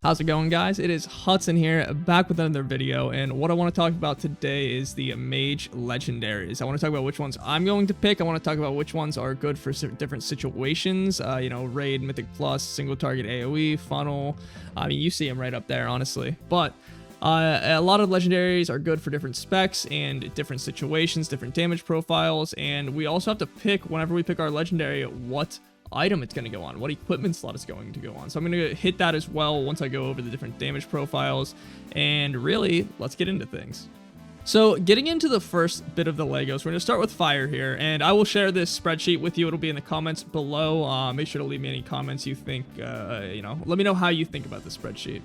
How's it going, guys? It is Hudson here, back with another video, and what I want to talk about today is the Mage Legendaries. I want to talk about which ones I'm going to pick. I want to talk about which ones are good for different situations, raid, Mythic Plus, single target AoE, funnel. I mean, you see them right up there, honestly. But a lot of Legendaries are good for different specs and different situations, different damage profiles, and we also have to pick, whenever we pick our Legendary, what item it's going to go on, what equipment slot is going to go on. So I'm going to hit that as well once I go over the different damage profiles, and really, let's get into things. So getting into the first bit of the Legos, we're going to start with fire here, and I will share this spreadsheet with you. It'll be in the comments below. Make sure to leave me any comments you think, let me know how you think about the spreadsheet.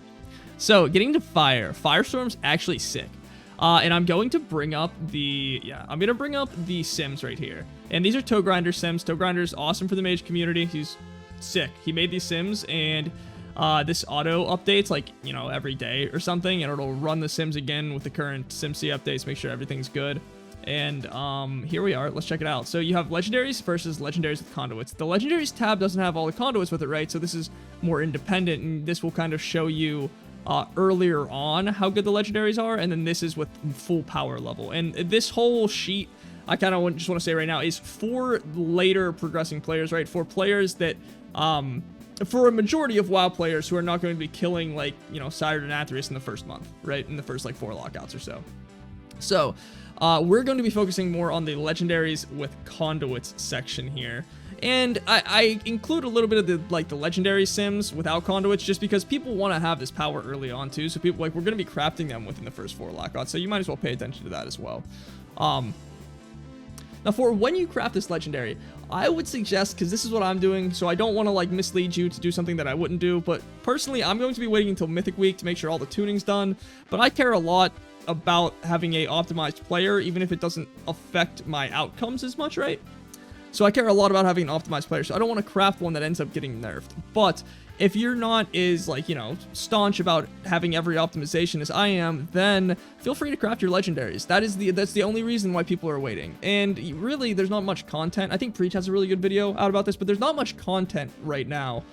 So getting to fire, Firestorm's actually sick. And I'm going to bring up the sims right here. And these are Toe Grinder sims. Toe Grinder's awesome for the Mage community. He's sick. He made these sims, and this auto updates every day or something, and it'll run the sims again with the current SimC updates, make sure everything's good. And here we are. Let's check it out. So you have Legendaries versus Legendaries with Conduits. The Legendaries tab doesn't have all the conduits with it, right? So this is more independent, and this will kind of show you earlier on how good the Legendaries are, and then this is with full power level. And this whole sheet, I kind of just want to say right now, is for later progressing players, right? For players that, for a majority of WoW players who are not going to be killing, Sire and Athreus in the first month, right? In the first, 4 lockouts or so. So, we're going to be focusing more on the Legendaries with Conduits section here. And I include a little bit of the Legendary sims without conduits just because people want to have this power early on too. So people, we're going to be crafting them within the first 4 lockouts. So you might as well pay attention to that as well. Now for when you craft this Legendary, I would suggest, because this is what I'm doing, so I don't want to mislead you to do something that I wouldn't do, but personally I'm going to be waiting until Mythic Week to make sure all the tuning's done. But I care a lot about having a optimized player, even if it doesn't affect my outcomes as much, right? So I care a lot about having an optimized player, so I don't want to craft one that ends up getting nerfed. But if you're not as, staunch about having every optimization as I am, then feel free to craft your Legendaries. That's the only reason why people are waiting. And really, there's not much content. I think Preach has a really good video out about this, but there's not much content right now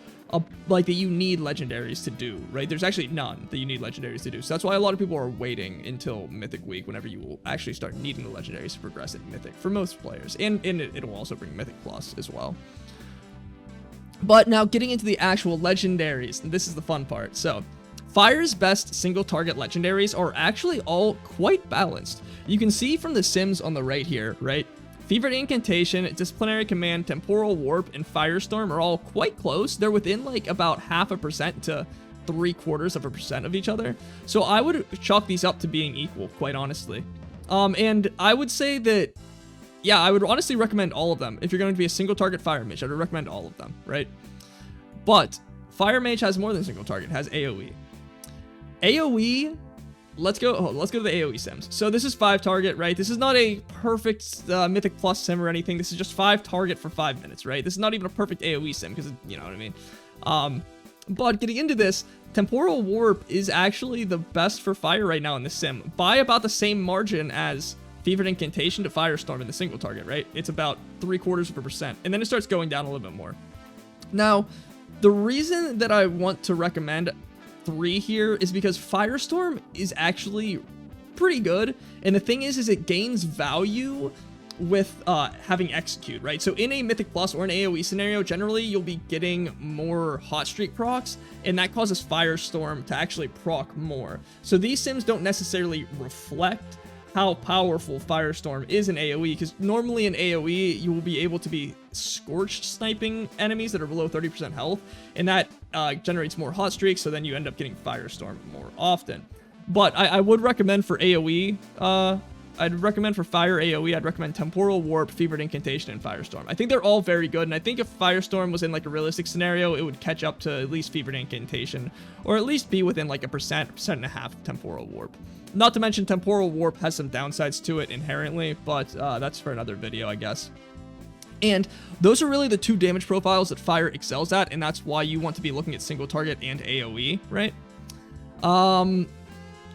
that you need Legendaries to do, right? There's actually none that you need Legendaries to do. So that's why a lot of people are waiting until Mythic Week, whenever you will actually start needing the Legendaries to progress in Mythic for most players. And it will also bring Mythic Plus as well. But now getting into the actual Legendaries, and this is the fun part. So Fire's best single target Legendaries are actually all quite balanced. You can see from the sims on the right here, right? Fevered Incantation, Disciplinary Command, Temporal Warp, and Firestorm are all quite close. They're within about 0.5% to 0.75% of each other. So I would chalk these up to being equal, quite honestly. And I would say that, yeah, I would honestly recommend all of them. If you're going to be a single target Fire Mage, I would recommend all of them, right? But Fire Mage has more than single target, it has AoE. AoE, let's go to the AoE sims. So this is 5 target, right? This is not a perfect Mythic Plus sim or anything. This is just 5 target for 5 minutes, right? This is not even a perfect AoE sim because, you know what I mean? But getting into this, Temporal Warp is actually the best for Fire right now in the sim, by about the same margin as Fevered Incantation to Firestorm in the single target, right? It's about 0.75%, and then it starts going down a little bit more. Now, the reason that I want to recommend 3 here is because Firestorm is actually pretty good, and the thing is it gains value with having Execute, right? So in a Mythic Plus or an AoE scenario, generally you'll be getting more hot streak procs, and that causes Firestorm to actually proc more. So these sims don't necessarily reflect how powerful Firestorm is in AoE, because normally in AoE you will be able to be scorched sniping enemies that are below 30% health, and that generates more hot streaks, so then you end up getting Firestorm more often. But I would recommend for AoE, I'd recommend for Fire AoE, I'd recommend Temporal Warp, Fevered Incantation, and Firestorm. I think they're all very good, and I think if Firestorm was in a realistic scenario, it would catch up to at least Fevered Incantation, or at least be within a percent and a half of Temporal Warp. Not to mention Temporal Warp has some downsides to it inherently, but that's for another video, I guess. And those are really the 2 damage profiles that Fire excels at, and that's why you want to be looking at single target and AoE, right?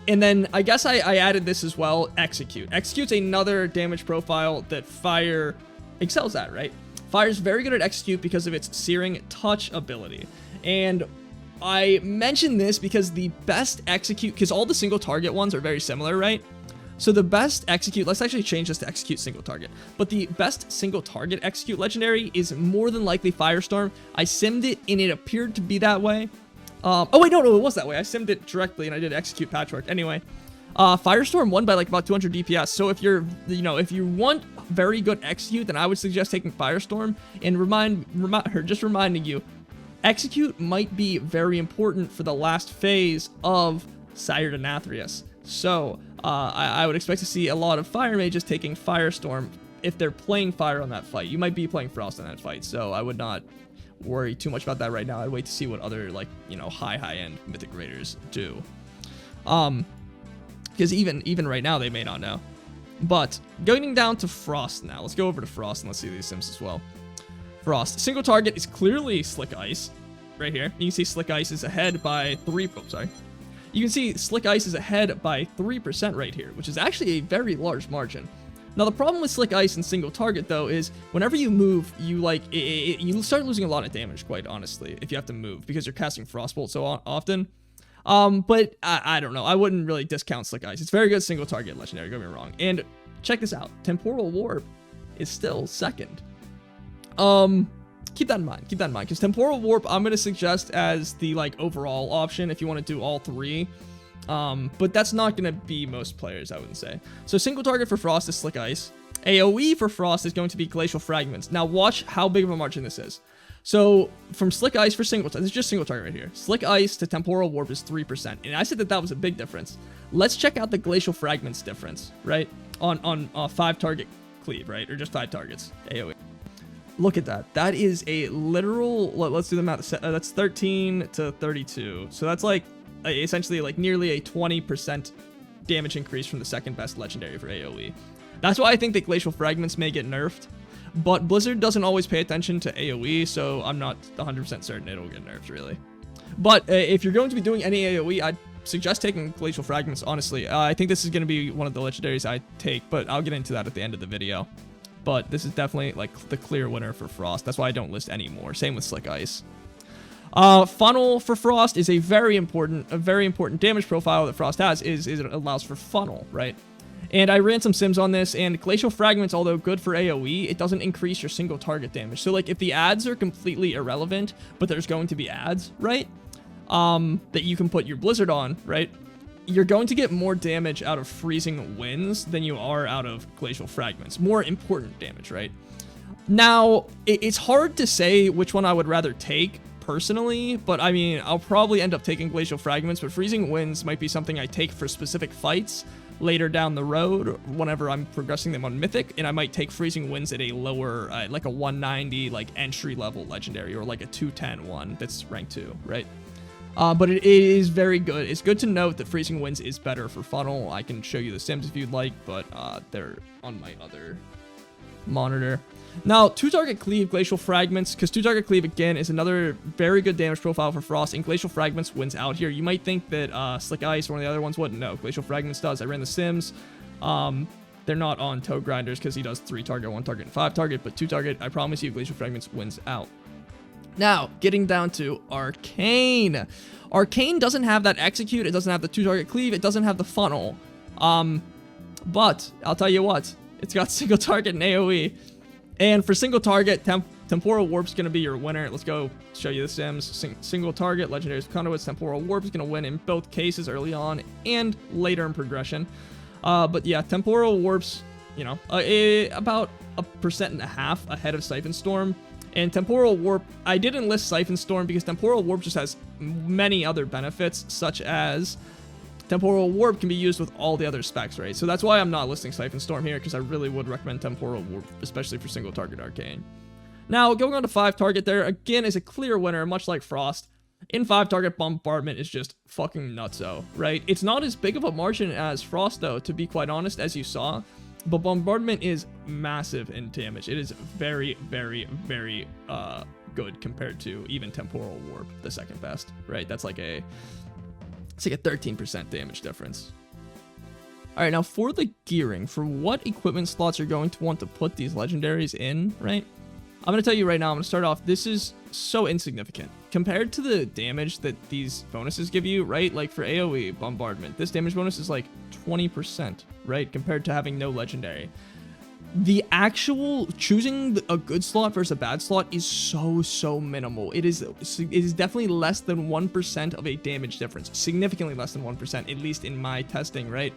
And then I guess I added this as well, Execute. Execute's another damage profile that Fire excels at, right? Fire's very good at Execute because of its Searing Touch ability. And I mentioned this because the best execute, because all the single target ones are very similar, right? So the best execute, let's actually change this to execute single target. But the best single target execute legendary is more than likely Firestorm. I simmed it and it appeared to be that way. Oh wait, no, it was that way. I simmed it directly and I did execute patchwork. Anyway, Firestorm won by like about 200 DPS. So if you're, if you want very good execute, then I would suggest taking Firestorm. And just reminding you, execute might be very important for the last phase of Sire Denathrius. So I would expect to see a lot of fire mages taking Firestorm if they're playing fire on that fight. You might be playing Frost on that fight, so I would not worry too much about that right now. I'd wait to see what other, like, high-end Mythic Raiders do. Because even right now, they may not know. But going down to Frost now. Let's go over to Frost and let's see these sims as well. Frost. Single target is clearly Slick Ice right here. You can see Slick Ice is ahead by 3... Oh, sorry. You can see Slick Ice is ahead by 3% right here, which is actually a very large margin. Now, the problem with Slick Ice and single target, though, is whenever you move, you start losing a lot of damage, quite honestly, if you have to move, because you're casting Frostbolt so often. But I don't know. I wouldn't really discount Slick Ice. It's very good single target legendary, don't get me wrong. And check this out. Temporal Warp is still second. Keep that in mind, because Temporal Warp, I'm going to suggest as the, overall option if you want to do all three. But that's not going to be most players, I wouldn't say. So single target for Frost is Slick Ice. AoE for Frost is going to be Glacial Fragments. Now watch how big of a margin this is. So from Slick Ice for single target, this is just single target right here. Slick Ice to Temporal Warp is 3%. And I said that was a big difference. Let's check out the Glacial Fragments difference, right? On 5 target cleave, right? Or just 5 targets, AoE. Look at that. That is a literal, let's do the math. That's 13 to 32. So that's essentially nearly a 20% damage increase from the second best legendary for AoE. That's why I think that Glacial Fragments may get nerfed. But Blizzard doesn't always pay attention to AoE, so I'm not 100% certain it'll get nerfed, really. But if you're going to be doing any AoE, I'd suggest taking Glacial Fragments, honestly. I think this is going to be one of the legendaries I take, but I'll get into that at the end of the video. But this is definitely the clear winner for Frost. That's why I don't list any more. Same with Slick Ice. Funnel for Frost is a very important damage profile that Frost has. Is it allows for funnel, right? And I ran some sims on this, and Glacial Fragments, although good for AoE, it doesn't increase your single target damage. So if the ads are completely irrelevant, but there's going to be ads, right? That you can put your Blizzard on, right? You're going to get more damage out of Freezing Winds than you are out of Glacial Fragments. More important damage, right? Now, it's hard to say which one I would rather take personally, but I mean, I'll probably end up taking Glacial Fragments, but Freezing Winds might be something I take for specific fights later down the road whenever I'm progressing them on Mythic, and I might take Freezing Winds at a lower, like a 190, entry-level legendary, or a 210 one that's rank 2, right? But it is very good. It's good to note that Freezing Winds is better for funnel. I can show you the sims if you'd like, but they're on my other monitor. Now, 2-target cleave, Glacial Fragments, because 2-target cleave, again, is another very good damage profile for Frost, and Glacial Fragments wins out here. You might think that Slick Ice or one of the other ones wouldn't. No, Glacial Fragments does. I ran the sims. They're not on Toe Grinders because he does 3-target, 1-target, and 5-target, but 2-target, I promise you, Glacial Fragments wins out. Now, getting down to Arcane. Arcane doesn't have that execute. It doesn't have the 2-target cleave. It doesn't have the funnel. But I'll tell you what. It's got single target and AoE. And for single target, Temporal Warp's going to be your winner. Let's go show you the sims. Single target, Legendaries Conduits, Temporal Warp is going to win in both cases early on and later in progression. But yeah, Temporal Warp's, about 1.5% ahead of Siphon Storm. And Temporal Warp, I didn't list Siphon Storm because Temporal Warp just has many other benefits, such as Temporal Warp can be used with all the other specs, right? So that's why I'm not listing Siphon Storm here, because I really would recommend Temporal Warp, especially for single target Arcane. Now, going on to 5-target there, again, is a clear winner, much like Frost. In 5-target, Bombardment is just fucking nutso, right? It's not as big of a margin as Frost, though, to be quite honest, as you saw. But Bombardment is massive in damage. It is very, very, very good compared to even Temporal Warp, the second best, right? That's it's like a 13% damage difference. All right, now for the gearing, for what equipment slots you're going to want to put these legendaries in, right? I'm going to tell you right now, I'm going to start off, this is so insignificant. compared to the damage that these bonuses give you, right? Like for AoE bombardment, this damage bonus is like 20%, right? Compared to having no legendary. The actual choosing a good slot versus a bad slot is so minimal. It is definitely less than 1% of a damage difference, significantly less than 1%, at least in my testing, right?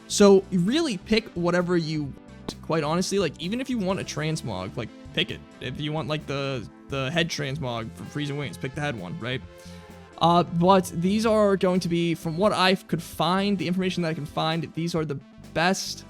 So you really pick whatever you want, quite honestly. Like even if you want a transmog, like pick it. If you want like the head transmog for freezing wings, pick the head one, right? But these are going to be, from what I could find, the information that I can find, these are the best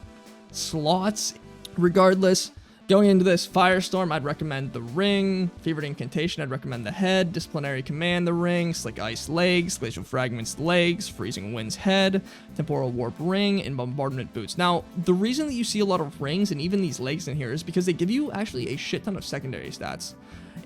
slots. Regardless, going into this, Firestorm, I'd recommend the ring. Fevered Incantation, I'd recommend the head. Disciplinary Command, the ring. Slick Ice, legs. Glacial Fragments, legs. Freezing Winds, head. Temporal Warp, ring. And Bombardment, boots. Now, the reason that you see a lot of rings and even these legs in here is because they give you actually a shit ton of secondary stats.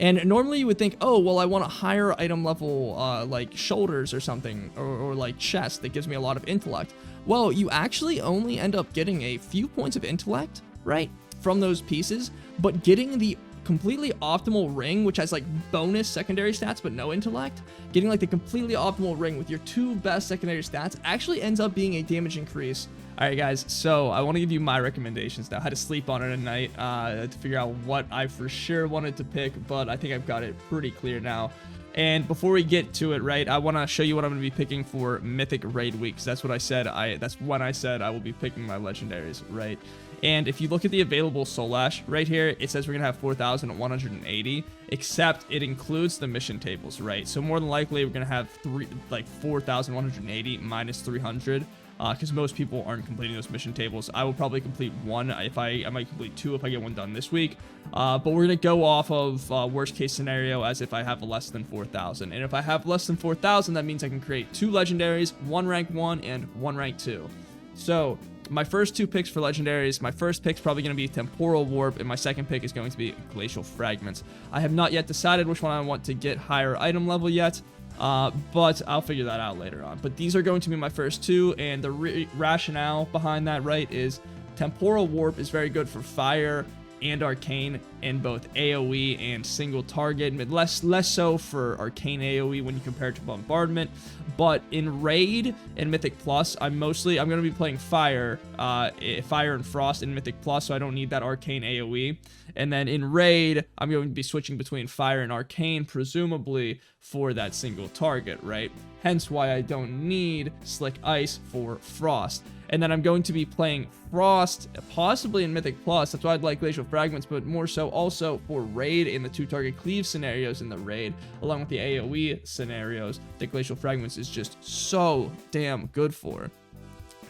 And normally you would think, oh, well, I want a higher item level, like shoulders or something, or like chest that gives me a lot of intellect. Well, you actually only end up getting a few points of intellect, right, from those pieces, but getting the completely optimal ring, which has like bonus secondary stats but no intellect, getting like the completely optimal ring with your 2 best secondary stats actually ends up being a damage increase. All right, guys, so I want to give you my recommendations now. I had to sleep on it at night to figure out what I for sure wanted to pick, but I think I've got it pretty clear now. And before we get to it, right, I want to show you what I'm going to be picking for Mythic Raid Week, because that's what I said. That's when I said I will be picking my legendaries, right? And if you look at the available Soul Ash right here, it says we're going to have 4,180, except it includes the mission tables, right? So more than likely, we're going to have 4,180 minus 300, because most people aren't completing those mission tables. I will probably complete one. I might complete 2 if I get one done this week. But we're going to go off of worst case scenario as if I have less than 4,000. And if I have less than 4,000, that means I can create 2 legendaries, 1 rank 1 and 1 rank 2. So my first 2 picks for legendaries, my first pick's probably going to be Temporal Warp, and my second pick is going to be Glacial Fragments. I have not yet decided which one I want to get higher item level yet, but I'll figure that out later on. But these are going to be my first 2, and the rationale behind that, right, is Temporal Warp is very good for fire and arcane in both AoE and single target, but less so for arcane AoE when you compare it to bombardment. But in raid and mythic plus, I'm going to be playing fire and frost in mythic plus, so I don't need that arcane AoE. And then in raid, I'm going to be switching between fire and arcane, presumably for that single target, right? Hence why I don't need slick ice for frost. And then I'm going to be playing Frost, possibly in Mythic Plus. That's why I'd like Glacial Fragments, but more so also for Raid in the 2-target cleave scenarios in the Raid, along with the AoE scenarios that Glacial Fragments is just so damn good for.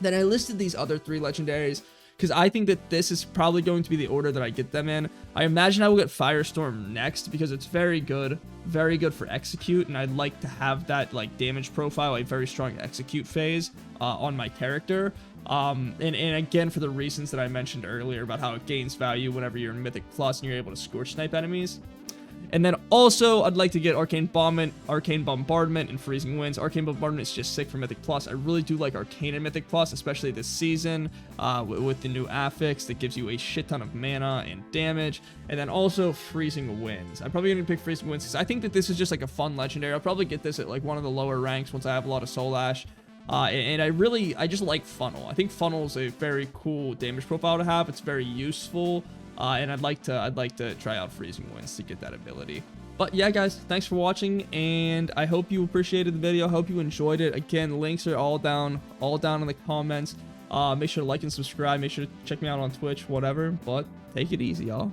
Then I listed these other 3 legendaries because I think that this is probably going to be the order that I get them in. I imagine I will get Firestorm next because it's very good for execute, and I'd like to have that like damage profile, a very strong execute phase on my character. And again, for the reasons that I mentioned earlier about how it gains value whenever you're in Mythic Plus and you're able to scorch snipe enemies. And then also, I'd like to get Arcane Bombardment, and Freezing Winds. Arcane Bombardment is just sick for Mythic Plus. I really do like Arcane and Mythic Plus, especially this season with the new affix that gives you a shit ton of mana and damage. And then also Freezing Winds. I'm probably going to pick Freezing Winds because I think that this is just like a fun legendary. I'll probably get this at like one of the lower ranks once I have a lot of Soul Ash. And I just like Funnel. I think Funnel is a very cool damage profile to have. It's very useful. And I'd like to try out Freezing Winds to get that ability. But yeah, guys, thanks for watching, and I hope you appreciated the video. I hope you enjoyed it. Again, links are all down in the comments. Make sure to like and subscribe. Make sure to check me out on Twitch, whatever. But take it easy, y'all.